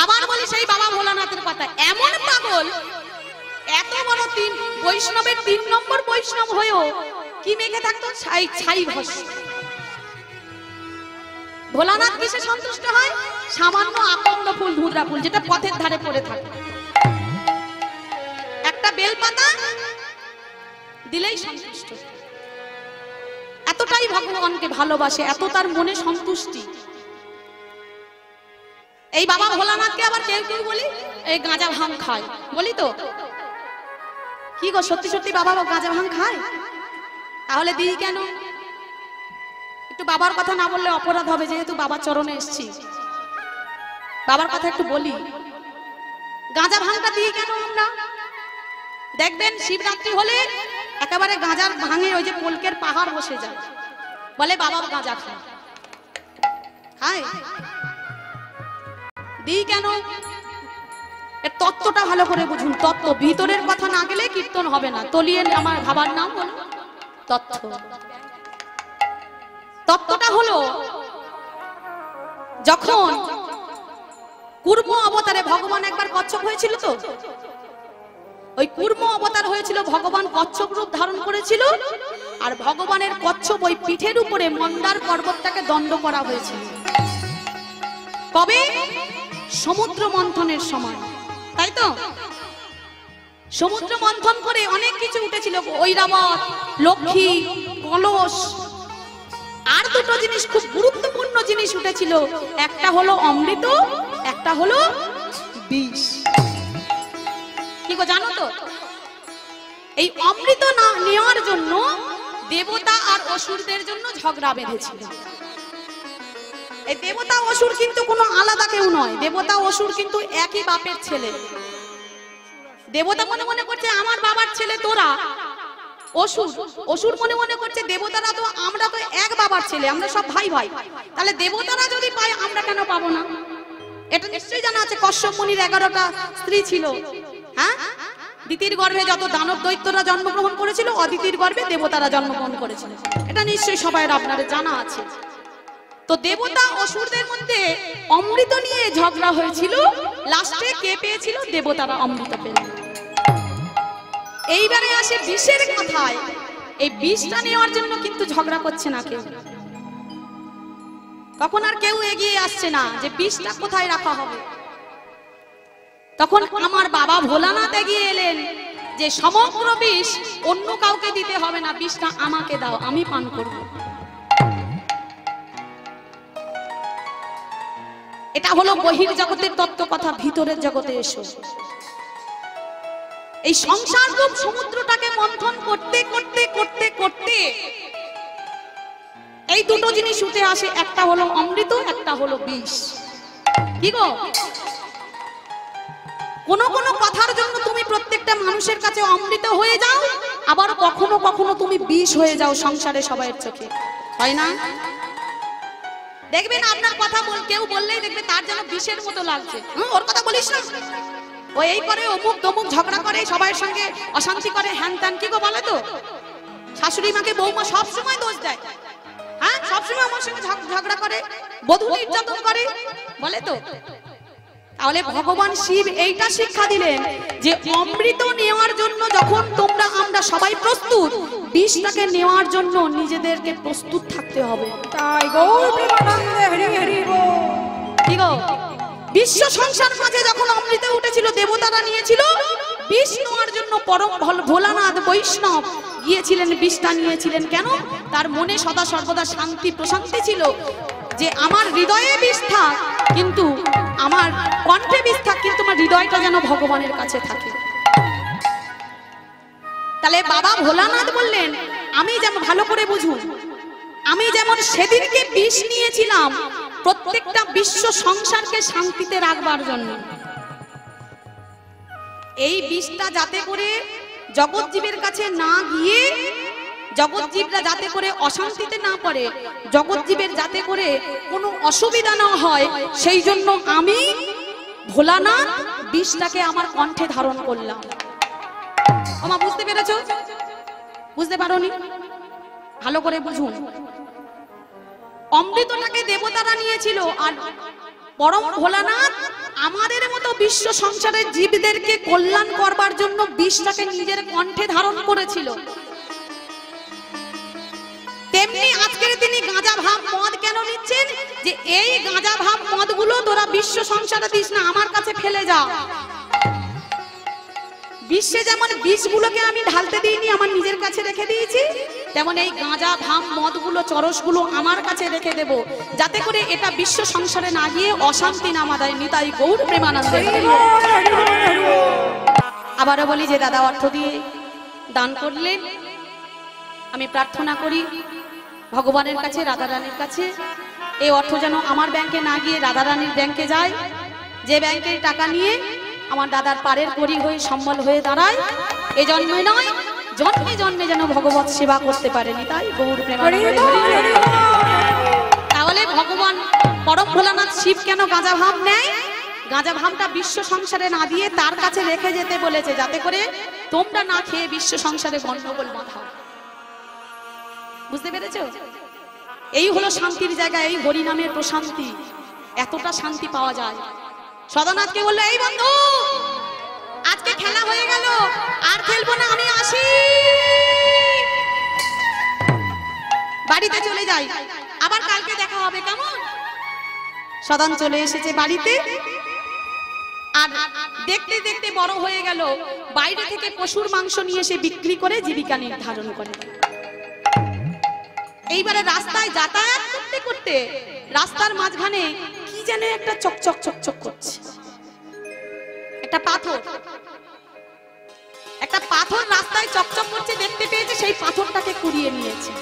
আবার বলি সেই বাবা ভোলানাথের কথা, এমন পাগল, এত বড় তিন বৈষ্ণবের 3 নম্বর বৈষ্ণব হয়েও কি মেখে থাকতো? ছাই ভস্ম। ভোলানাথ কিসে সন্তুষ্ট হয়? সামান্য আকন্দ ফুল, ধুতরা ফুল, যেটা পথের ধারে পড়ে থাকে, একটা বেলপাতা দিলেই সন্তুষ্ট। এতটাই ভগবানকে ভালোবাসে, এত তার মনে সন্তুষ্টি। এই বাবা ভোলানাথকে আবার কেউ কেউ বলি এই গাঁজা ভাঙ খায়, বলি তো কি গো, সত্যি সত্যি বাবা গাঁজা ভাঙ খায়? তাহলে দিই কেন? একটু বাবার কথা না বললে অপরাধ হবে, যেহেতু বাবার চরণে এসেছি, বাবার কথা একটু বলি। গাঁজা ভাঙটা দিই কেন আমরা? দেখবেন শিবরাত্রি হলে একেবারে গাঁজার ভাঙে ওই যে কলকের পাহাড় বসে যায়, বলে বাবা গাঁজা খায়। খায় দিই কেন? এর তত্ত্বটা ভালো করে বুঝুন। তত্ত্ব, ভিতরের কথা না গেলে কীর্তন হবে না। তলিয়ে আমার ভাবার নাম হলো তত্ত্ব। তত্ত্বটা হলো, যখন কুর্ম অবতারে ভগবান একবার কচ্ছপ হয়েছিল, তো ওই কুর্ম অবতার হয়েছিল, ভগবান কচ্ছপ রূপ ধারণ করেছিল, আর ভগবানের কচ্ছপ ওই পিঠের উপরে মন্দার পর্বতটাকে দণ্ড করা হয়েছিল। কবে? সমুদ্র মন্থনের সময়, তাই তো? সমুদ্র মন্থন করে অনেক কিছু উঠেছিল, ঐরাবত, লক্ষ্মী, কলস, আর দুটো জিনিস, খুব গুরুত্বপূর্ণ জিনিস উঠেছিল। একটা হলো অমৃত, একটা হলো বিষ। কি গো জানো তো? এই অমৃত না নেওয়ার জন্য দেবতা আর অসুরদের জন্য ঝগড়া বেঁধেছিল। এই দেবতা অসুর কিন্তু কোনো আলাদা কেউ নয়, দেবতা অসুর কিন্তু একই বাপের ছেলে। দেবতা মনে মনে করছে আমার বাবার ছেলে তোরা, অসুর অসুর মনে মনে করছে দেবতারা তো, আমরা তো এক বাবার ছেলে, আমরা সব ভাই ভাই, তাহলে দেবতারা যদি পায় আমরা কেন পাবো না? এটা নিশ্চয়ই জানা আছে, কশ্যপ মুনির 11টা স্ত্রী ছিল। হ্যাঁ, দিতির গর্ভে যত দানব দৈত্যরা জন্মগ্রহণ করেছিল, অদিতির গর্ভে দেবতারা জন্মগ্রহণ করেছিল। এটা নিশ্চয়ই সবাই আপনাদের জানা আছে। তো দেবতা অসুরদের মধ্যে অমৃত নিয়ে ঝগড়া হয়েছিল, লাস্টে কে পেয়েছিল? দেবতারা অমৃত পেল। এইবারে আসে বিষের কথায়। এই বিষটা নেওয়ার জন্য কিন্তু ঝগড়া করছে না কেউ, তখন আর কেউ এগিয়ে আসছে না যে বিষটা কোথায় রাখা হবে। তখন আমার বাবা ভোলানাথ এগিয়ে এলেন যে সমগ্র বিষ অন্য কাউকে দিতে হবে না, বিষটা আমাকে দাও, আমি পান করব। এটা হলো বহির জগতের তত্ত্ব কথা, ভিতরের জগতে এসো। এই সংসার রূপ সমুদ্রটাকে মন্থন করতে করতে করতে করতে এই দুটো জিনিস উঠে আসে, একটা হলো অমৃত, একটা হলো বিষ। কি গো, কোন কোন কথার জন্য তুমি প্রত্যেকটা মানুষের কাছে অমৃত হয়ে যাও, আবার কখনো কখনো তুমি বিষ হয়ে যাও সংসারে সবাইয়ের চোখে, হয় না? দেখবেন আপনার কথা কেউ বললেই দেখবে তার যেন বিষের মতো লাগছে। ওর কথা বলিস না, ও এই করে, অমুক তমুক ঝগড়া করে, সবার সঙ্গে অশান্তি করে, হ্যান ত্যান। কি গো বলে তো, শাশুড়ি মাকে বৌমা সব সময় দোষ দেয়। হ্যাঁ, সবসময় আমার সঙ্গে ঝগড়া করে, বধূ নির্যাতন করে, বলে তো। তাহলে ভগবান শিব এইটা শিক্ষা দিলেন যে অমৃত নেওয়ার জন্য যখন তোমরা আমরা সবাই প্রস্তুত, বিষটাকে নেওয়ার জন্য নিজেদেরকে প্রস্তুত থাকতে হবে। তাই গৌর প্রেমানন্দে হরি হরি বল। কি গো, বিশ্ব সংসার মাঝে যখন অমৃত উঠেছিল, দেবতারা নিয়েছিল, বিষ নেওয়ার জন্য পরম ভোলানাথ বৈষ্ণব গিয়েছিলেন, বিষটা নিয়েছিলেন। কেন? তার মনে সদা সর্বদা শান্তি প্রশান্তি ছিল যে আমার হৃদয়ে বিষ থাক, কিন্তু আমার কণ্ঠে বিষ থাক, কিন্তু আমার হৃদয়টা যেন ভগবানের কাছে থাকে। তাহলে বাবা ভোলানাথ বললেন, আমি যেমন, ভালো করে বুঝুন, আমি যেমন সেদিনকে বিষ নিয়েছিলাম প্রত্যেকটা বিশ্ব সংসারকে শান্তিতে রাখবার জন্য, এই বিষটা যাতে করে জগৎজীবের কাছে না গিয়ে, জগৎজীবরা যাতে করে অশান্তিতে না পড়ে, জগৎজীবের যাতে করে কোনো অসুবিধা না হয়, সেই জন্য আমি ভোলানাথ বিষটাকে আমার কণ্ঠে ধারণ করলাম। ওমা, বুঝতে পেরেছো? বুঝতে পারোনি? ভালো করে বুঝুন। অমৃতটাকে দেবতারা নিয়েছিল, আর পরম ভোলানাথ আমাদের মতো বিশ্ব সংসারের জীবদেরকে কল্যাণ করবার জন্য বিষটাকে নিজের কণ্ঠে ধারণ করেছিল। তেমনি আজকের তিনি গাঁজা ভাব মদ কেন নিচ্ছেন? যে এই গাঁজা ভাব মদগুলো তোরা বিশ্ব সংসারে দিস না, আমার কাছে ফেলে যা। বিশ্বে যেমন বিষগুলোকে আমি ঢালতে দিইনি, আমার নিজের কাছে রেখে দিয়েছি, তেমন এই গাঁজা ভাব মদগুলো চরসগুলো আমার কাছে রেখে দেব, যাতে করে এটা বিশ্ব সংসারে না গিয়ে অশান্তি নামা দেয়। নিতাই গৌর প্রেমানন্দে। আবারও বলি যে দাদা অর্থ দিয়ে দান করলেন, আমি প্রার্থনা করি ভগবানের কাছে, রাধা রানীর কাছে, এই অর্থ যেন আমার ব্যাংকে না গিয়ে রাধা রানীর ব্যাংকে যায়, যে ব্যাংকের টাকা নিয়ে আমার দাদার পারের করি হয়ে সম্বল হয়ে দাঁড়ায়। এ জন্মে নয়, জন্মে জন্মে যেন ভগবত সেবা করতে পারেনি। তাই গৌর প্রেমানন্দে। তাহলে ভগবান পরম ভোলানাথ শিব কেন গাঁজা ভাব নেয়? গাঁজা ভাবটা বিশ্ব সংসারে না দিয়ে তার কাছে রেখে যেতে বলেছে, যাতে করে তোমরা না খেয়ে বিশ্ব সংসারে গন্ডগোল বাঁধাও। বুঝতে পেরেছো? এই হলো শান্তির জায়গা, এই হরি নামের প্রশান্তি। এতটা শান্তি পাওয়া যায়। সদনাথকে বললো, এই বন্ধু আজকে খেলা হয়ে গেল, আর খেলবো না, আমি আসি, বাড়িতে চলে যাই, আবার কালকে দেখা হবে, কেমন? সদন চলে এসেছে বাড়িতে, আর দেখতে দেখতে বড় হয়ে গেল। বাইরে থেকে পশুর মাংস নিয়ে এসে বিক্রি করে জীবিকা নির্ধারণ করে। এইবারে রাস্তায় যাতায়াত করতে করতে রাস্তার মাঝখানে কি যেন একটা চকচক চকচক করছে, একটা পাথর রাস্তায় চকচক করছে, দেখতে পেয়েছে, সেই পাথরটাকে কুড়িয়ে নিয়েছে।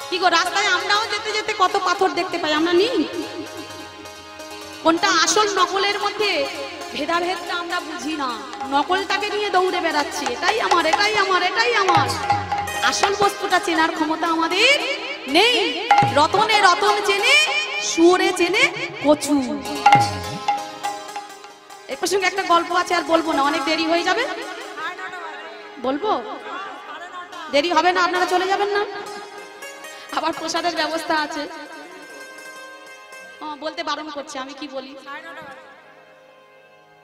কি গো, রাস্তায় আমরাও যেতে যেতে কত পাথর দেখতে পাই, আমরা নিই? কোনটা আসল নকলের মধ্যে ভেদাভেদটা আমরা বুঝি না, নকলটাকে নিয়ে দৌড়ে বেড়াচ্ছি, এটাই আমার, এটাই আমার, এটাই আমার। আসল বস্তুটা চেনার ক্ষমতা আমাদের নেই। রতনে রতন চেনে, শুয়োরে চেনে কচু। এর প্রসঙ্গে একটা গল্প আছে, আর বলবো না, অনেক দেরি হয়ে যাবে। বলবো? দেরি হবে না? আপনারা চলে যাবেন না? আবার প্রসাদের ব্যবস্থা আছে। বলতে বারণ করছে, আমি কি বলি?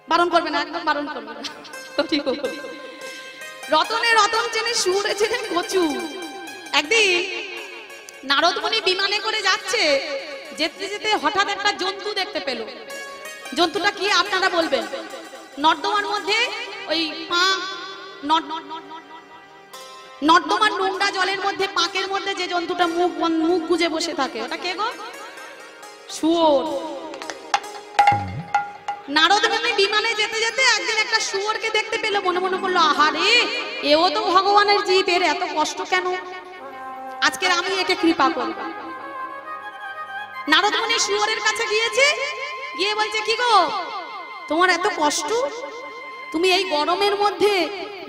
বারণ করবে না, একদম বারণ করবে না। রতনে রতন চেনে, শুয়োরে চেনে কচু। একদিন নারদ মুনি বিমানে করে যাচ্ছে, যেতে যেতে হঠাৎ একটা জন্তু দেখতে পেল। জন্তুটা কি আপনারা বলবেন? নর্দমার মধ্যে ওই পা, নর্দমার নোংরা জলের মধ্যে পাকের মধ্যে যে জন্তুটা মুখ গুজে বসে থাকে, ওটা কে গো? শুয়োর। নারদ মুনি বিমানে যেতে যেতে একদিন একটা শুয়োরকে দেখতে পেল। মনে মনে করলো, আহারে, এও তো ভগবানের জীব, এর এত কষ্ট কেন? আজকের আমি একে কৃপা করব। নারদ মুনি শুয়োরের কাছে গিয়েছে, গিয়ে বলছে, কি গো, তোমার এত কষ্ট? তুমি এই গরমের মধ্যে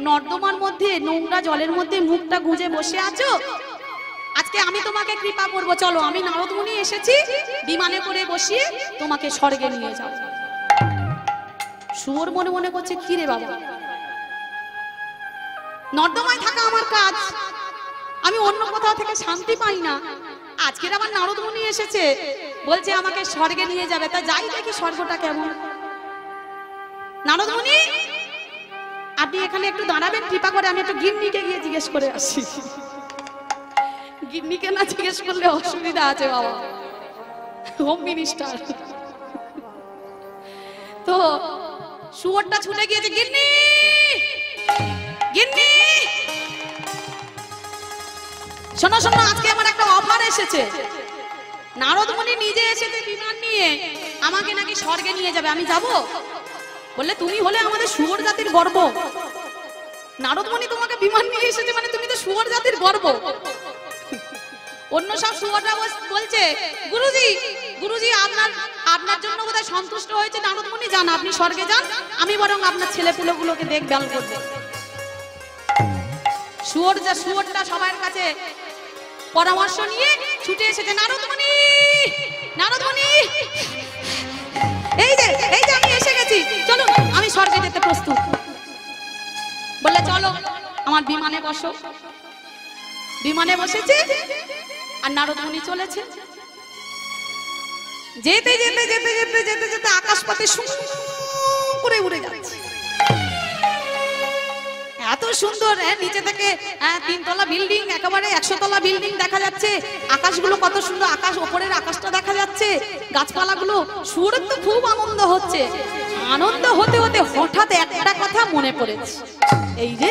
নর্দমার মধ্যে নোংরা জলের মধ্যে মুখটা গুজে বসে আছো, আজকে আমি তোমাকে কৃপা করব, চলো আমি নারদ মুনি এসেছি, বিমানে করে বসিয়ে তোমাকে স্বর্গে নিয়ে যাব। শুয়োর মনে মনে করছে, কি রে বাবা, নর্দমায় থাকা আমার কাজ, আমি অন্য কোথাও থেকে শান্তি পাই না, আজকের আমার নারদ মুনি এসেছে, বলছে আমাকে স্বর্গে নিয়ে যাবে, তা যাই দেখি স্বর্গটা কেমন। নারদ মুনি, আপনি এখানে একটু দাঁড়াবেন কৃপা করে, আমি একটু গিন্নিকে গিয়ে জিজ্ঞেস করে আসি। গিন্নিকে না জিজ্ঞেস করলে অসুবিধা আছে বাবা, হোম মিনিস্টার। তো শুয়োরটা ছুটে গিয়েছে, গিন্নি, গিন্নি, শোনো শোনো, আজকে আমার একটা অফার এসেছে। নারদ মুনি নিজে এসেছে বিমান নিয়ে, আমাকে নাকি স্বর্গে নিয়ে যাবে, আমি যাব? বললে, তুমি হলে আমাদের শুয়োর জাতির গর্ব। নারদ মুনি তোমাকে বিমান নিয়ে এসেছে মানে তুমি তো শুয়োর জাতির গর্ব। অন্য সব শুয়োররা বলছে, গুরুজি, গুরুজি, আপনার জন্য বোধহয় সন্তুষ্ট হয়েছে নারদ মুনি, যান, আপনি স্বর্গে যান, আমি বরং আপনার ছেলেপুলেগুলোকে দেখভাল করব। শুয়োরটা সবার কাছে পরামর্শ নিয়ে ছুটে এসেছে, নারদ মুনি, নারদ মুনি, এই যে আমি এসে গেছি, চলুন, আমি স্বর্গে যেতে প্রস্তুত। বললে, চলো আমার বিমানে বসো। বিমানে বসেছে, আর নারদ মুনি চলেছে। যেতে যেতে যেতে যেতে যেতে যেতে আকাশ পথে শু করে উড়ে যাচ্ছে। এত সুন্দর, নিচে থেকে 3 তলা বিল্ডিং, একেবারে 100 তলা বিল্ডিং দেখা যাচ্ছে। আকাশগুলো কত সুন্দর, আকাশ, ওপরের আকাশটা দেখা যাচ্ছে, গাছপালাগুলো। শুয়োরের তো খুব আনন্দ হচ্ছে। আনন্দ হতে হতে হঠাৎ একটা কথা মনে পড়েছে, এই যে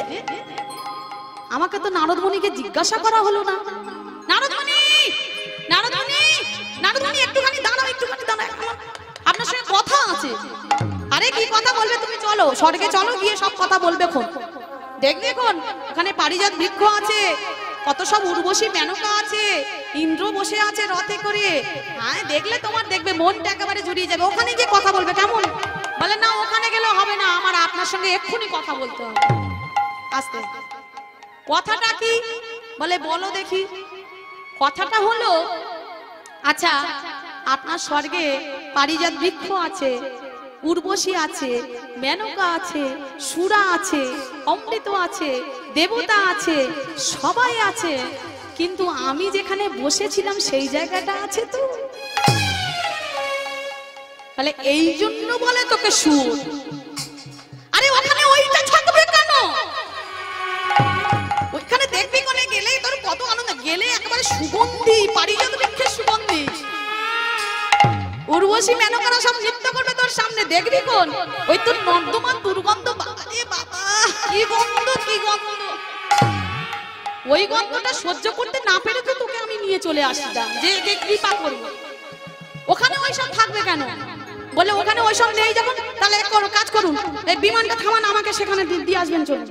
আমাকে তো নারদমণিকে জিজ্ঞাসা করা হলো না। নারদমণি, নারদমণি, নারদমণি, একটুখানি দাঁড়াও, একটুখানি দাঁড়াও, আপনার সঙ্গে কথা আছে। আরে কি কথা বলবে তুমি? চলো স্বর্গে চলো, গিয়ে সব কথা বলবে। দেখবে ওখানে পারিজাত বৃক্ষ আছে, কত সব উর্বশী মেনকা আছে, ইন্দ্র বসে আছে রথে করে। হ্যাঁ, দেখলে তোমার দেখবে মনটা একেবারে জুড়িয়ে যাবে। ওখানে গিয়ে কথা বলবে। কেমন? বলে না, ওখানে গেলে হবে না, আমার আপনার সঙ্গে এক্ষুনি কথা বলতে হবে। আস্তে। কথাটা কি? বলে বলো দেখি। কথাটা হলো, আচ্ছা আপনার স্বর্গে পারিজাত বৃক্ষ আছে, উর্বশী আছে, মেনকা আছে, সুরা আছে, অমৃত আছে, দেবতা আছে, সবাই আছে, কিন্তু আমি যেখানে বসেছিলাম সেই জায়গাটা আছে তো? তাহলে এই জন্য বলে তোকে সুর। আরে ওখানে ওইটা থাকবে কেন? ওইখানে দেখবি কোনে গেলেই তোর কত আনন্দ। গেলে একেবারে সুগন্ধি, পারিজাত বৃক্ষের সুগন্ধি। উর্বশী মেনকারা সব নৃত্য করবে তোর সামনে, দেখবি কোন ওই তোর নর্দমান দুর্গন্ধ। বাবারে বাবা, কি গন্ধ, কি গন্ধ! ওই গন্ধটা সহ্য করতে না পেরে তো তোকে আমি নিয়ে চলে আসলাম, যে কৃপা করব। ওখানে ওইসব থাকবে কেন? বলে ওখানে ওইসব নেই যখন, তাহলে এক কাজ করুন, এই বিমানটা থামান, আমাকে সেখানে দিয়ে আসবেন। চলুন,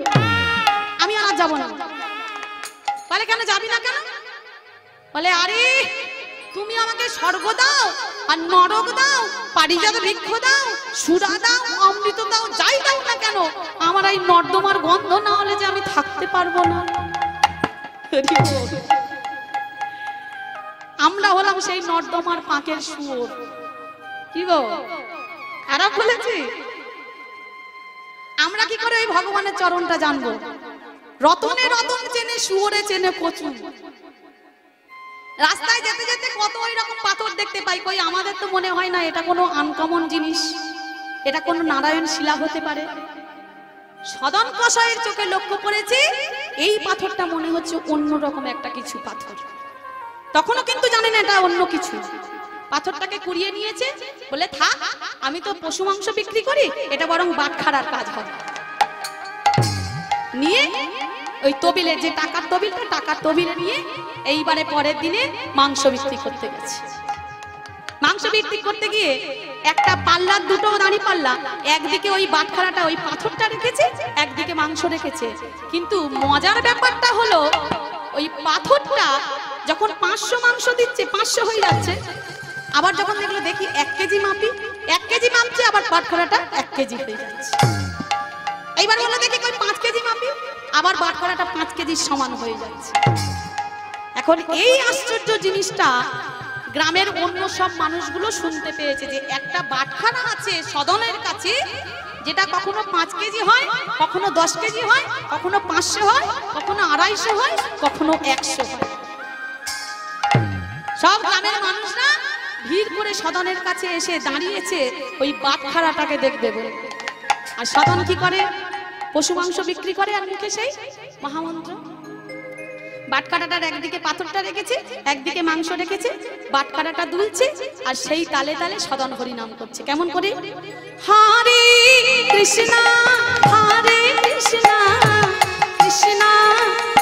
আমি আর যাব না। বলে কেন যাবি না কেন? বলে আরে তুমি আমাকে স্বর্গ দাও আর নরক দাও, পারিজাত বৃক্ষ দাও, সুরা দাও, অমৃত দাও, যাই দাও না কেন, আমার এই নর্দমার গন্ধ না হলে যে আমি থাকতে পারবো না। আমরা হলাম সেই নর্দমার পাকের শুয়োর। কি গো, খারাপ বলেছি? আমরা কি করে ওই ভগবানের চরণটা জানবো? রতনে রতন চেনে, শুয়োরে চেনে কচু। রাস্তায় যেতে যেতে কত ওই রকম পাথর দেখতে পাই, কই আমাদের তো মনে হয় না এটা কোনো আনকমন জিনিস, এটা কোনো নারায়ণ শিলা হতে পারে। সদন কষায়ের চোখে লক্ষ্য করেছি, এই পাথরটা মনে হচ্ছে অন্যরকম একটা কিছু পাথর। তখনও কিন্তু জানি না এটা অন্য কিছু। পাথরটাকে কুড়িয়ে নিয়েছে, বলে থাক, আমি তো পশু মাংস বিক্রি করি, এটা বরং বাটখারার কাজ হবে। নিয়ে ওই তবিলে, যে টাকার তবিলটা, টাকার তবিলে নিয়ে এইবারে পরের দিনে মাংস বিক্রি করতে গেছে। মাংস বিক্রি করতে গিয়ে একটা পাল্লার দুটো দাঁড়ি পাল্লা, একদিকে ওই বাটখারাটা, ওই পাথরটা রেখেছে, একদিকে মাংস রেখেছে। কিন্তু মজার ব্যাপারটা হলো, ওই পাথরটা যখন 500 মাংস দিচ্ছে, 500 হয়ে যাচ্ছে, আবার যখন দেখলো দেখি 1 কেজি মাপি, 1 কেজি মাপছে, আবার বাটখারাটা 1 কেজি হয়ে যাচ্ছে। এইবার বলে দেখি কই 5 কেজি মাপি, আবার বাটখারাটা 5 কেজির সমান হয়ে যাচ্ছে। এখন এই আশ্চর্য জিনিসটা গ্রামের অন্য সব মানুষগুলো শুনতে পেয়েছে, যে একটা বাটখারা আছে সদনের কাছে, যেটা কখনো 5 কেজি হয়, কখনো 10 কেজি হয়, কখনো 500 হয়, কখনো 250 হয়, কখনো 100 হয়। সব গ্রামের মানুষরা ভিড় করে সদনের কাছে এসে দাঁড়িয়েছে ওই বাটখারাটাকে দেখবে বলে। আর সদন কি করে? পশু মাংস বিক্রি করে, আর মুখে সেই মহামন্ত্র। বাটখারাটার একদিকে পাথরটা রেখেছে, একদিকে মাংস রেখেছে, বাটখারাটা দুলছে, আর সেই তালে তালে সদন হরি নাম করছে। কেমন করে? হরে কৃষ্ণ, হরে কৃষ্ণ, কৃষ্ণ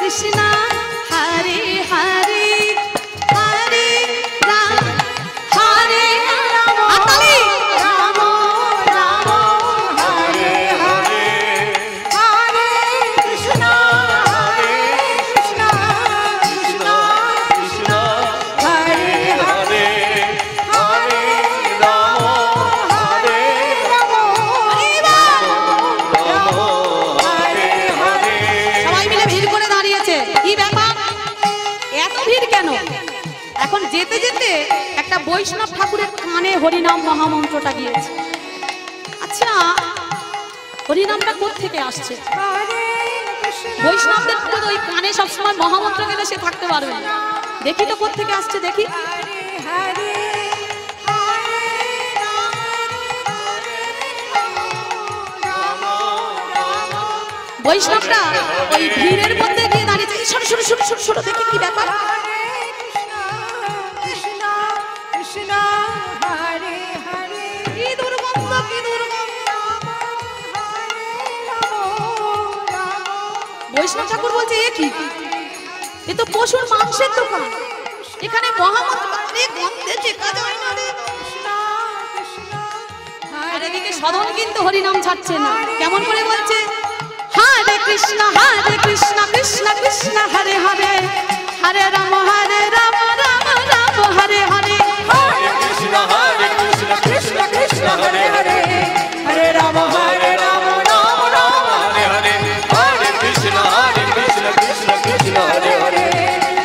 কৃষ্ণ, হরে হরে, হরে রাম, হরে রাম, রাম রাম, হরে হরে, হরে কৃষ্ণ, হরে কৃষ্ণ, কৃষ্ণ কৃষ্ণ, হরে হরে, হরে রাম, হরে রাম, হরে হরে। সবাই মিলে ভিড় করে দাঁড়িয়েছে। কি ব্যাপার, এত ভিড় কেন? এখন যেতে যেতে একটা বৈষ্ণব ঠাকুরের কানে হরিনাম মহামন্ত্রটা গিয়েছে। আচ্ছা, হরিনামটা কোথা থেকে আসছে? বৈষ্ণবদের তো ওই কানে সবসময় মহামন্ত্র গেলে সে থাকতে পারবে না। দেখি তো কোথা থেকে আসছে, দেখি। বৈষ্ণবরা ওই ভিড়ের মধ্যে গিয়ে দাঁড়িয়েছে। সরো সরো সরো সরো সরো, দেখি কি ব্যাপার। বৈষ্ণব ঠাকুর বলছে এ কি, এ তো পশুর মাংসের দোকান, এখানে মহামন্ত্রে গন্ধে চেকা যায় না রে। আর এদিকে সদন কিন্তু হরিনাম ছাড়ছে না, কেমন করে বলছে হরে কৃষ্ণ কৃষ্ণ কৃষ্ণ হরে হরে, হরে রাম রাম রাম হরে হরে, হরে কৃষ্ণ কৃষ্ণ কৃষ্ণ হরে হরে, হরে রাম রাম রাম হরে হরে, হরে কৃষ্ণ কৃষ্ণ কৃষ্ণ হরে হরে,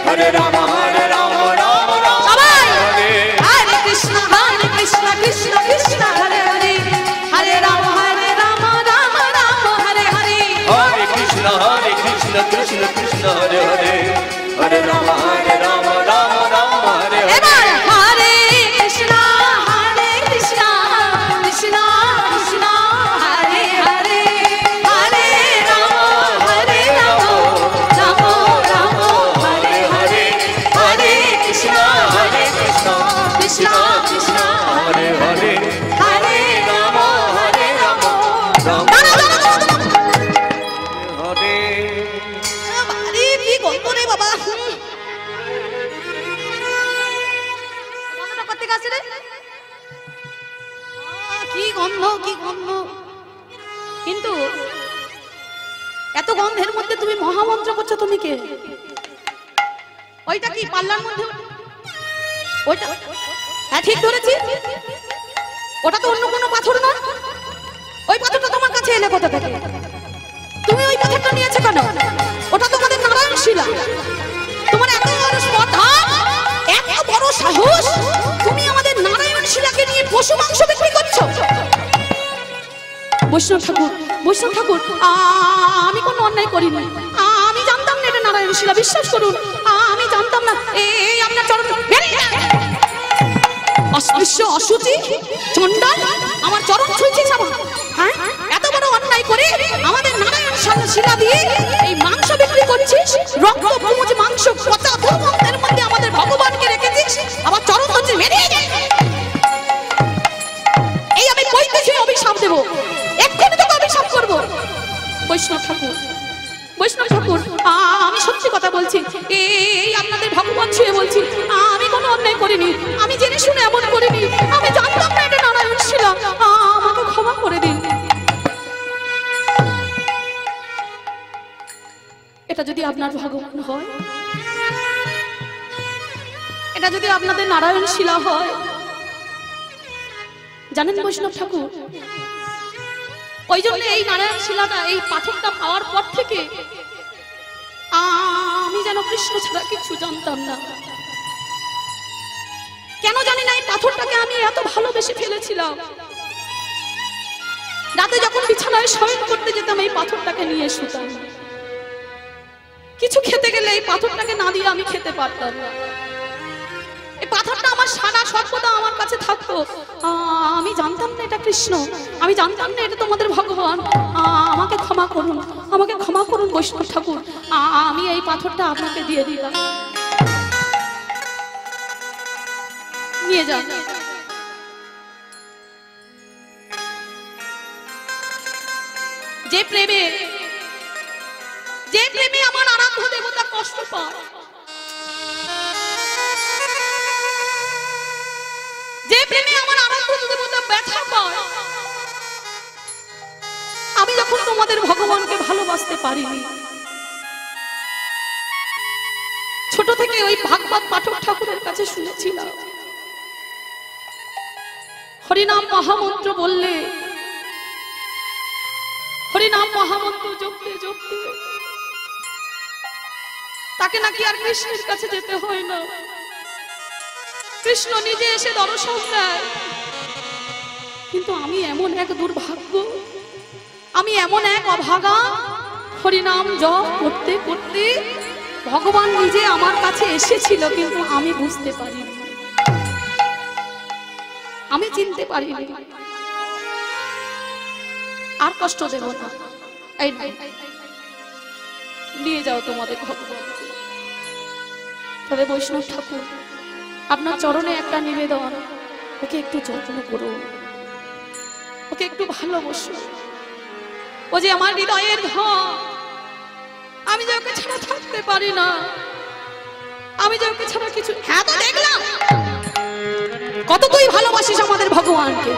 হরে রাম রাম রাম সবাই হরে কৃষ্ণ কৃষ্ণ কৃষ্ণ হরে হরে, হরে রাম রাম রাম হরে হরে, হরে কৃষ্ণ কৃষ্ণ কৃষ্ণ হরে হরে, হরে রাম রাম রাম হরে হরে। এবার হরে কৃষ্ণ কৃষ্ণ কৃষ্ণ হরে হরে, হরে রাম রাম রাম হরে হরে, হরে কৃষ্ণ কৃষ্ণ কৃষ্ণ হরে হরে, হরে রাম রাম হরে। আরে কি গন্ধ রে বাবা, গন্ধটা কোথা থেকে আসছে রে? কি গন্ধ কি গন্ধ, কিন্তু এত গন্ধের মধ্যে তুমি মহামন্ত্র করছো, তুমি কে? ওইটা কি পাল্লার মধ্যে? ওইটা হ্যাঁ ঠিক ধরেছি, ওটা তো অন্য কোনো পাথর না। ওই পাথরটা তোমার কাছে এলে কোথা থেকে? তুমি ওই পাথরটা নিয়েছো কেন? ওটা তোমাদের নারায়ণ শিলা। তোমার এত বড় স্পর্ধা, এত বড় সাহস, তুমি আমাদের নারায়ণ শিলাকে নিয়ে পশু মাংস বিক্রি করছো। বৈষ্ণব ঠাকুর আমি কোনো অন্যায় করিনি, আমি জানতাম না এটা নারায়ণ শিলা, বিশ্বাস করুন আমি জানতাম না। এই আপনার চরণ অস্পৃশ্য অসুচি চণ্ডাল আমার চরণ ছুঁয়েছে সাবা, হ্যাঁ এত বড় অন্যায় করে আমাদের নারায়ণ শিলা দিয়ে এই মাংস বিক্রি করছিস, রক্ত পুঁজ মাংস পচা দুর্গন্ধের মধ্যে আমাদের ভগবানকে রেখেছিস, আবার চরণ হচ্ছে মেরে এই আমি কইতেছি অভিশাপ দেব, এক্ষুনি তোকে অভিশাপ করব। বৈষ্ণব ঠাকুর আমি সত্যি কথা বলছি, এই আপনাদের ভগবান ছুঁয়ে বলছি আমি কোনো অন্যায় করিনি, আমি জেনে শুনে এমন করিনি, আমি জানতাম না এটা নারায়ণ শিলা, আমাকে ক্ষমা করে দিন। এটা যদি আপনার ভগবান হয়, এটা যদি আপনাদের নারায়ণ শিলা হয়, জানেন বৈষ্ণব ঠাকুর ওই জন্য এই নারায়ণ শিলাটা, এই পাথরটা পাওয়ার পর থেকে আমি যেন কৃষ্ণ ছাড়া কিছু জানতাম না। কেন জানি না এই পাথরটাকে আমি এত ভালোবেসে ফেলেছিলাম। রাতে যখন বিছানায় শয়ন করতে যেতাম এই পাথরটাকে নিয়ে শুতাম, কিছু খেতে গেলে এই পাথরটাকে না দিয়ে আমি খেতে পারতাম না। এই পাথরটা আমার সারা সর্বদা আমার কাছে থাকতো। আমি জানতাম না এটা কৃষ্ণ, আমি জানতাম না এটা তোমাদের ভগবান। আমাকে ক্ষমা করুন বৈষ্ণব ঠাকুর, আমি এই পাথরটা আপনাকে দিয়ে দিলাম, নিয়ে যান। যে প্রেমে আমার আরাধ্য দেবতা কষ্ট পায়, যে প্রেমে আমার আরাধ্য দেবতা ব্যথা পায়, আমি যখন তোমাদের ভগবানকে ভালোবাসতে পারিনি, ছোট থেকে ওই ভাগবত পাঠক ঠাকুরের কাছে শুনেছিলাম হরিনাম মহামন্ত্র বললে, হরিনাম মহামন্ত্র জপতে জপতে তাকে নাকি আর কৃষ্ণের কাছে যেতে হয় না, কৃষ্ণ নিজে এসে দর্শন দেয়। কিন্তু আমি এমন এক দুর্ভাগ্য, আমি এমন এক অভাগা, হরিনাম জপ করতে করতে ভগবান নিজে আমার কাছে এসেছিল, কিন্তু আমি বুঝতে পারিনি, আমি চিনতে পারিনি। আর কষ্ট দেব না, এই নিয়ে যাও তোমাদের ভগবান। তবে বৈষ্ণব ঠাকুর, আপনার চরণে একটা নিবেদন, ওকে একটু যত্ন করুন, ওকে একটু ভালোবাসুন। ও যে আমার হৃদয়ের ধন, আমি যে ওকে ছাড়া থাকতে পারি না, আমি যে ওকে ছাড়া কিছু। হ্যাঁ তো দেখলাম কত তুই ভালোবাসিস আমাদের ভগবানকে।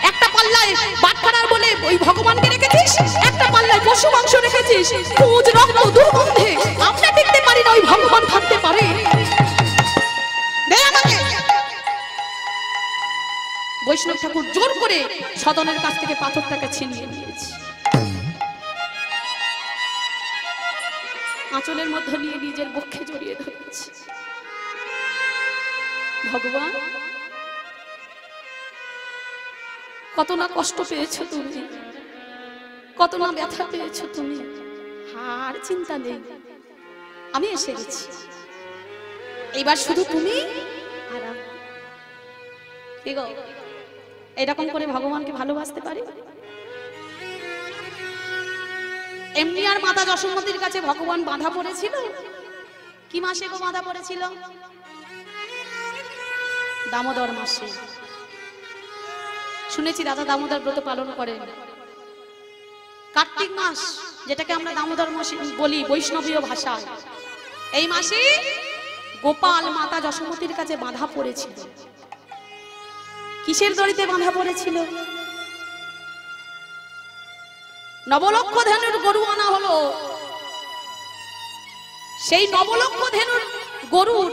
একটা পাল্লায় বাটখারার বলে ওই ভগবানকে রেখেছিস, একটা পাল্লায় পশু মাংস রেখেছিস, পুজ রক্ত দুর্গন্ধে আমরা টিকতে পারি না, ওই ভগবান থাকতে পারে? দে আমাকে। বৈষ্ণব ঠাকুর জোর করে সদনের কাছ থেকে পাথরটাকে ছিনিয়ে নিয়েছে, আঁচলের মধ্যে নিয়ে নিজের বক্ষে জড়িয়ে ধরেছে। ভগবান, কত না কষ্ট পেয়েছো তুমি, কত না ব্যথা পেয়েছো তুমি, আর চিন্তা নেই, আমি এসে গেছি। এবার শুধু তুমি আর আমি। এরকম করে ভগবানকে ভালোবাসতে পারি? এমনি আর মাতা যশোমতীর কাছে ভগবান বাঁধা পড়েছিল। কি মাসে গো বাঁধা পড়েছিল? দামোদর মাসে। শুনেছি দাদা দামোদর ব্রত পালন করেন। কার্তিক মাস, যেটাকে আমরা দামোদর মাস বলি বৈষ্ণবীয় ভাষায়, এই মাসে গোপাল মাতা যশোমতীর কাছে বাঁধা পড়েছিল। কিসের দড়িতে বাঁধা পড়েছিল? নবলক্ষ ধেনুর গরু আনা হলো। সেই নবলক্ষ ধেনুর গরুর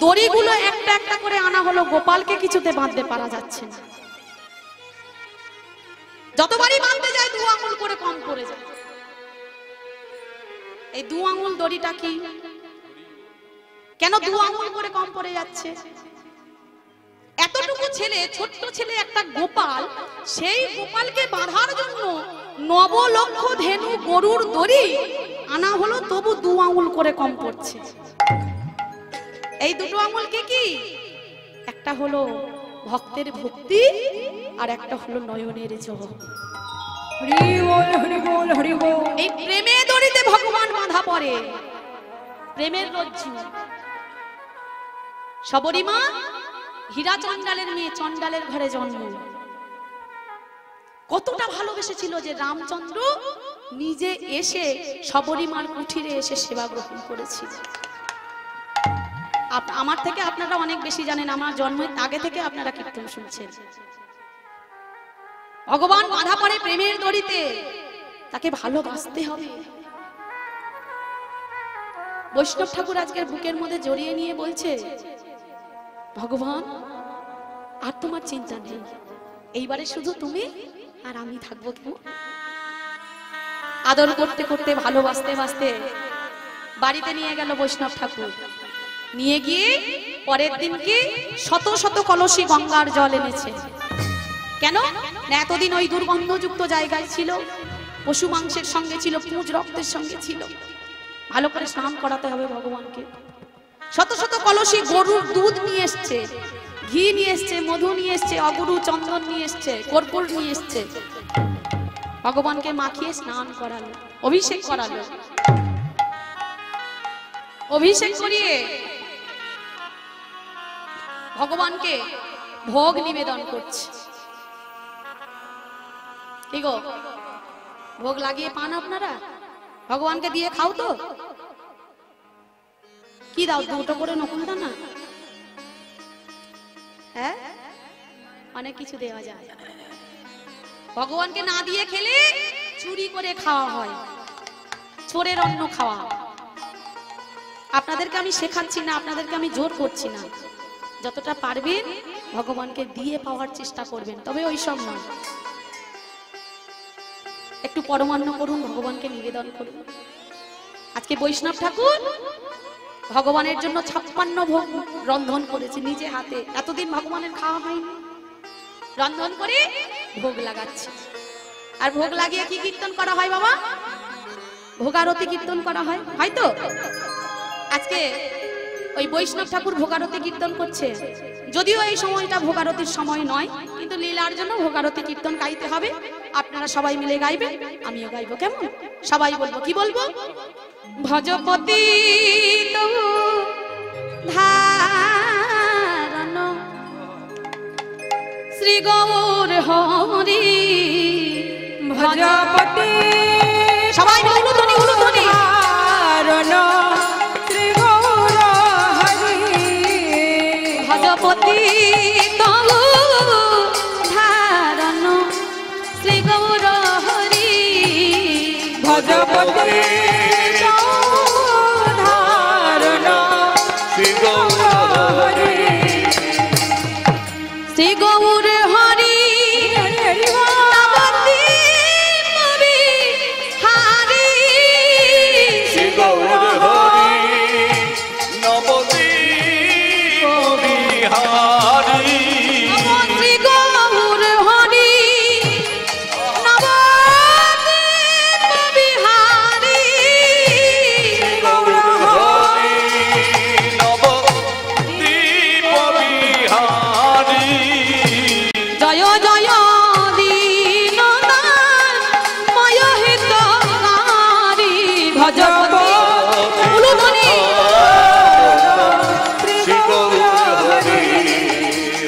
দড়িগুলো একটা একটা করে আনা হলো। গোপালকে কিছুতে বাঁধতে পারা যাচ্ছে না। যতবারই বাঁধতে যায় 2 আঙুল করে কম পড়ে যায়। এই 2 আঙুল দড়িটা কি? কেন 2 আঙুল করে কম পড়ে যাচ্ছে? এতটুকু ছেলে, ছোট্ট ছেলে একটা গোপাল, সেই গোপালকে বাঁধার জন্য নবলক্ষ ধেনু গরুর দড়ি আনা হলো, তবু 2 আঙুল করে কম পড়ছে। এই 2 আঙুল কি? একটা হলো ভক্তের ভক্তি, আর একটা হলো নয়নের জল। হরি বল হরি বল হরি বল। এই প্রেমের দড়িতে ভগবান বাঁধা পড়ে, প্রেমের রজ্জু। শবরীমা হীরা চণ্ডালের মেয়ে, চণ্ডালের ঘরে জন্ম। কতটা ভালোবেসেছিল যে রামচন্দ্র নিজে এসে শবরীমার কুঠিরে এসে সেবা গ্রহণ করেছিল। আমার থেকে আপনারা অনেক বেশি জানেন, আমার জন্মের আগে থেকে আপনারা কীর্তন শুনছেন। ভগবান বাঁধা পড়ে প্রেমের দড়িতে, তাকে ভালোবাসতে হবে। বৈষ্ণব ঠাকুর আজকের বুকের মধ্যে জড়িয়ে নিয়ে বলছে, ভগবান আর তোমার চিন্তা নেই, এইবারে শুধু তুমি আর আমি থাকবো। কেন? আদর করতে করতে ভালোবাসতে বাসতে বাড়িতে নিয়ে গেল বৈষ্ণব ঠাকুর। নিয়ে গিয়ে পরের দিনকে শত শত কলসি গঙ্গার জল এনেছে। কেন না? এতদিন ওই দুর্গন্ধযুক্ত জায়গায় ছিল, পশু মাংসের সঙ্গে ছিল, পুঁজ রক্তের সঙ্গে ছিল। ভালো করে স্নান করাতে হবে ভগবানকে। শত শত কলসি গরুর দুধ নিয়ে এসছে, ঘি নিয়ে এসছে, মধু নিয়ে এসছে, অগুরু চন্দন নিয়ে এসছে, কর্পূর নিয়ে এসছে। ভগবানকে মাখিয়ে স্নান করালো, অভিষেক করালো। অভিষেক করিয়ে ভগবানকে ভোগ নিবেদন করছে। কি গো, ভোগ লাগিয়ে পান আপনারা? ভগবানকে দিয়ে খাও তো? কি দাও? 2টো করে নকুল দানা? হ্যাঁ, অনেক কিছু দেওয়া যায়। ভগবানকে না দিয়ে খেলে চুরি করে খাওয়া হয়, চোরের অন্ন খাওয়া। আপনাদেরকে আমি শেখাচ্ছি না, আপনাদেরকে আমি জোর করছি না। যতটা পারবেন ভগবানকে দিয়ে পাওয়ার চেষ্টা করবেন, তবে ওই সব নয়। একটু পরমান্ন করুন, ভগবানকে নিবেদন করুন। আজকে বৈষ্ণব ঠাকুর ভগবানের জন্য 56 ভোগ রন্ধন করেছে নিজে হাতে। এতদিন ভগবানের খাওয়া হয়নি, রন্ধন করে ভোগ লাগাচ্ছে। আর ভোগ লাগিয়ে কি কীর্তন করা হয় বাবা? ভোগারতি কীর্তন করা হয়, হয়তো? আজকে ওই বৈষ্ণব ঠাকুর ভোগারতি কীর্তন করছে। যদিও এই সময়টা ভোগারতির সময় নয়, কিন্তু লীলার জন্য ভোগারতি কীর্তন গাইতে হবে। আপনারা সবাই মিলে গাইবেন, আমিও গাইবো। কেমন? সবাই বলবো। কি বলবো? ভজপতি তবু ধারণ শ্রী গৌর হরি ভজপতি সবাই উলুধ্বনি উলুধ্বনি ধারণ শ্রী গৌর হরি ভজপতি তবু ধারণ শ্রী গৌর হরি ভজপতি ধারণ শ্রী গৌর হরি শ্রী গৌর হরি শ্রী গৌর হরি নবদ্বীপ বিহারী শ্রী গৌর হরি নবদ্বীপ বিহারী গৌর হরি নবদ্বীপ বিহারী জয় জয় দীনদান ময় হিতকারী ভজপতি উলুধ্বনি শ্রী গৌর হরি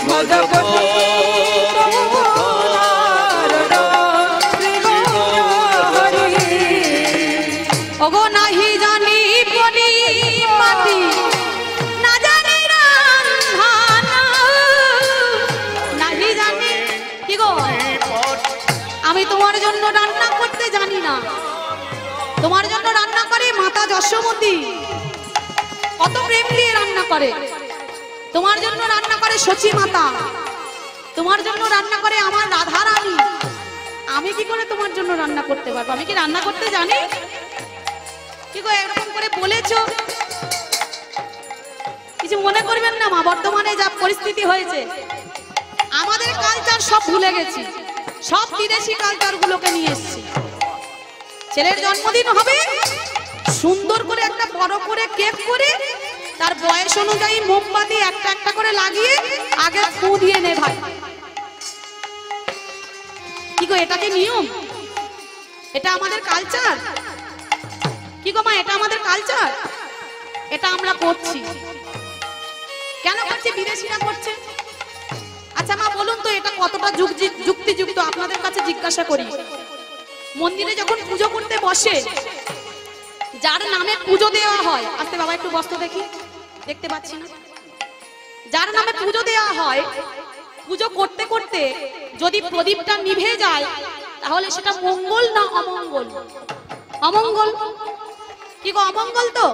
ভজপতি ওগো নাহি জানি পরিপাটি না জানি রান্ধান নাহি জানি কি গো আমি তোমার জন্য রান্না করতে জানি না তোমার জন্য রান্না করে মাতা যশোমতী কত প্রেম দিয়ে রান্না করে তোমার জন্য রান্না করে সচী মাতা তোমার জন্য রান্না করে আমার রাধা রানী আমি কি করে তোমার জন্য রান্না করতে পারবো আমি কি রান্না করতে জানি কি গো এরকম করে বলেছো কিছু মনে করবেন না মা বর্তমানে যা পরিস্থিতি হয়েছে আমাদের কালচার সব ভুলে গেছি সব বিদেশি কালচার গুলোকে নিয়ে এসেছি ছেলের জন্মদিন হবে সুন্দর করে একটা বড় করে কেক করে তার বয়স অনুযায়ী মোমবাতি একটা একটা করে লাগিয়ে আগে ফু দিয়ে নে ভাই কি গো এটা কি নিয়ম এটা আমাদের কালচার কি গো মা এটা আমাদের কালচার এটা আমরা করছি কেন করছি বিদেশিরা করছে আচ্ছা মা বলুন তো এটা কতটা যুক্তিযুক্ত আপনাদের কাছে জিজ্ঞাসা করি মন্দিরে যখন পুজো করতে বসে যার নামে পুজো দেওয়া হয় আস্তে বাবা একটু বসতো দেখি দেখতে পাচ্ছি না যার নামে পুজো দেওয়া হয় পুজো করতে করতে যদি প্রদীপটা নিভে যায় তাহলে সেটা মঙ্গল না অমঙ্গল অমঙ্গল কি গো অমঙ্গল তো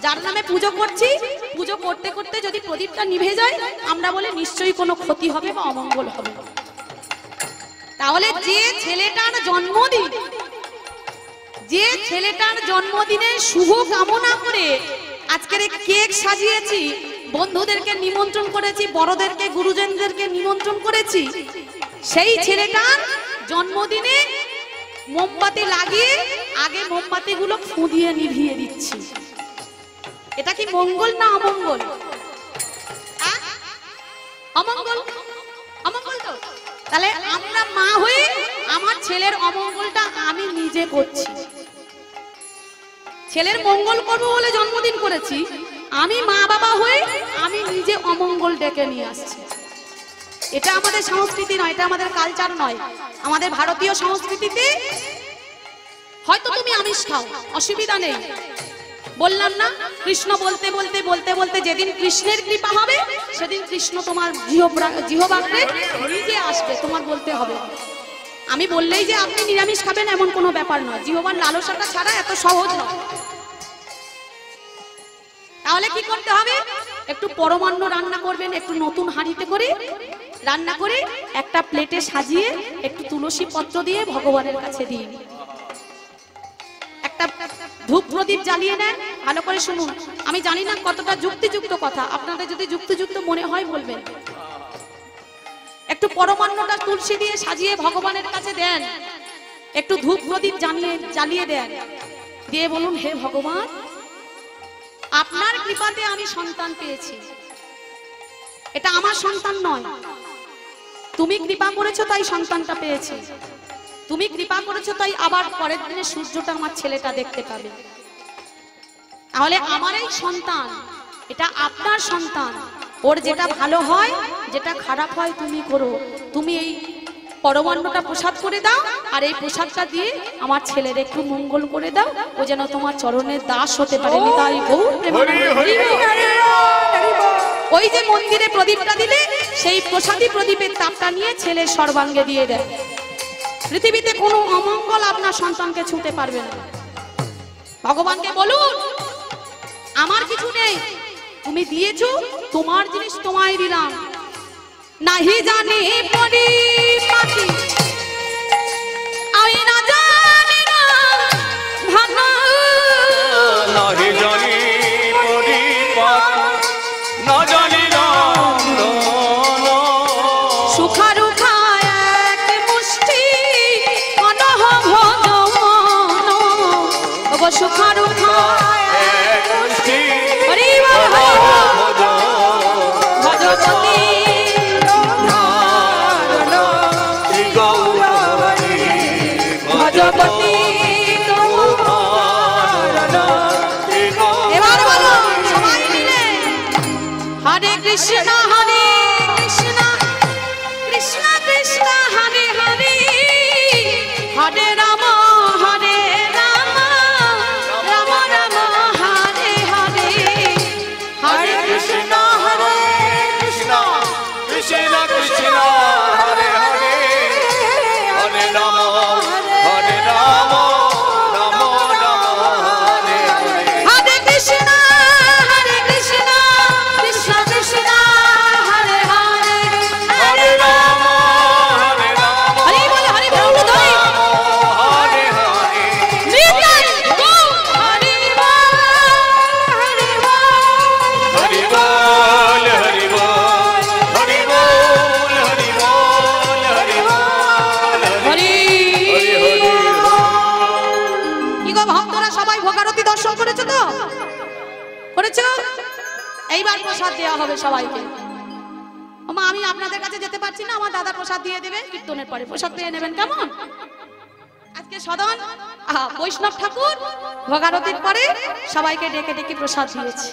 যার নামে পুজো করছি পুজো করতে করতে যদি প্রদীপটা নিভে যায় আমরা বলি নিশ্চয়ই কোনো ক্ষতি হবে বা অমঙ্গল হবে তাহলে যে ছেলেটার জন্মদিনের শুভ কামনা করে আজকের এই কেক সাজিয়েছি বন্ধুদেরকে নিমন্ত্রণ করেছি বড়দেরকে গুরুজনদেরকে নিমন্ত্রণ করেছি সেই ছেলেটার জন্মদিনে মোমবাতি লাগিয়ে আগে মোমবাতিগুলো ফু দিয়ে নিভিয়ে দিচ্ছি এটা কি মঙ্গল না অমঙ্গল অমঙ্গল অমঙ্গল তো তাহলে আমরা মা হয়ে আমার ছেলের অমঙ্গলটা আমি নিজে করছি ছেলের মঙ্গল করব বলে জন্মদিন করেছি আমি মা বাবা হয়ে আমি নিজে অমঙ্গল ডেকে নিয়ে আসছি এটা আমাদের সংস্কৃতি নয় এটা আমাদের কালচার নয় আমাদের ভারতীয় সংস্কৃতিতে হয়তো তুমি আমিষ খাও অসুবিধা নেই বললাম না কৃষ্ণ বলতে বলতে বলতে বলতে যেদিন কৃষ্ণের কৃপা হবে সেদিন কৃষ্ণ তোমার জিহ্বাগ্রে নিজে আসবে তোমার বলতে হবে আমি বললেই যে আপনি নিরামিষ খাবেন এমন কোনো ব্যাপার নয় জিহ্বার লালসাটা ছাড়া এত সহজ নয় তাহলে কি করতে হবে একটু পরমান্ন রান্না করবেন একটু নতুন হাঁড়িতে করে রান্না করে একটা প্লেটে সাজিয়ে একটু তুলসী পত্র দিয়ে ভগবানের কাছে দিন একটা ধূপ প্রদীপ জ্বালিয়ে নেন ভালো করে শুনুন আমি জানি না কতটা যুক্তিযুক্ত কথা আপনাদের যদি যুক্তিযুক্ত মনে হয় বলবেন একটু পরমান্নটা তুলসী দিয়ে সাজিয়ে ভগবানের কাছে দেন একটু ধূপ প্রদীপ জ্বালিয়ে দেন দিয়ে বলুন হে ভগবান আপনার কৃপাতে আমি সন্তান পেয়েছি এটা আমার সন্তান নয় তুমি কৃপা করেছো তাই সন্তানটা পেয়েছি তুমি কৃপা করেছো তাই আবার পরের দিনে সূর্যটা আমার ছেলেটা দেখতে পাবে তাহলে আমার এই সন্তান, এটা আপনার সন্তান, ওর যেটা ভালো হয় যেটা খারাপ হয় তুমি করো। তুমি এই পরমান্নটা প্রসাদ করে দাও, আর এই প্রসাদটা দিয়ে আমার ছেলের একটু মঙ্গল করে দাও, ও যেন তোমার চরণের দাস হতে পারে। তাই গৌর প্রেমানন্দে। ওই যে মন্দিরে প্রদীপটা দিলে সেই প্রসাদী প্রদীপের তাপটা নিয়ে ছেলের সর্বাঙ্গে দিয়ে দেয়। পৃথিবীতে কোনো অমঙ্গল আপনার সন্তানকে ছুঁতে পারবে না। ভগবানকে বলুন আমার কিছু নেই, তুমি দিয়েছো, তোমার জিনিস তোমায় দিলাম। নাহি জানি পরিপাটি আমি না জানি না ভাঙা, নাহি জানি পরিপাটি না জানি না সুখারুখা এক মুষ্টি অনহ ভগবান, ওগো সুখারুখা এক মুষ্টি হরি বল হরি বল ভজপতি ভজপতি। এবার বলো সবাই মিলে হরে কৃষ্ণ হরে কৃষ্ণ কৃষ্ণ কৃষ্ণ হরে হরে, হরে রাম হরে রাম রাম রাম হরে হরে, হরে কৃষ্ণ হরে কৃষ্ণ কৃষ্ণ কৃষ্ণ হরে হরে, হরে রাম রাম রাম হরে হরে। হরে কৃষ্ণ কৃষ্ণ কৃষ্ণ হরে হরে, হরে রাম হরি বল হরি বল উদয় হরে হরে। নিতাই গৌর হরি বল হরি বল। হরি বল হরি বল হরি বল হরি বল হরি বল হরি হরি হরি। কি গো ভক্তরা সবাই ভোগারতি দর্শন করেছো তো? করেছো? এইবার প্রসাদ দেওয়া হবে সবাইকে। ওমা আমি আপনাদের কাছে যেতে পারছি না, আমার দাদা প্রসাদ দিয়ে দেবে, কীর্তনের পরে প্রসাদ পেয়ে নেবেন কেমন? আজকে সদন বৈষ্ণব ঠাকুর ভোগারতির পরে সবাইকে ডেকে ডেকে প্রসাদ দিয়েছে।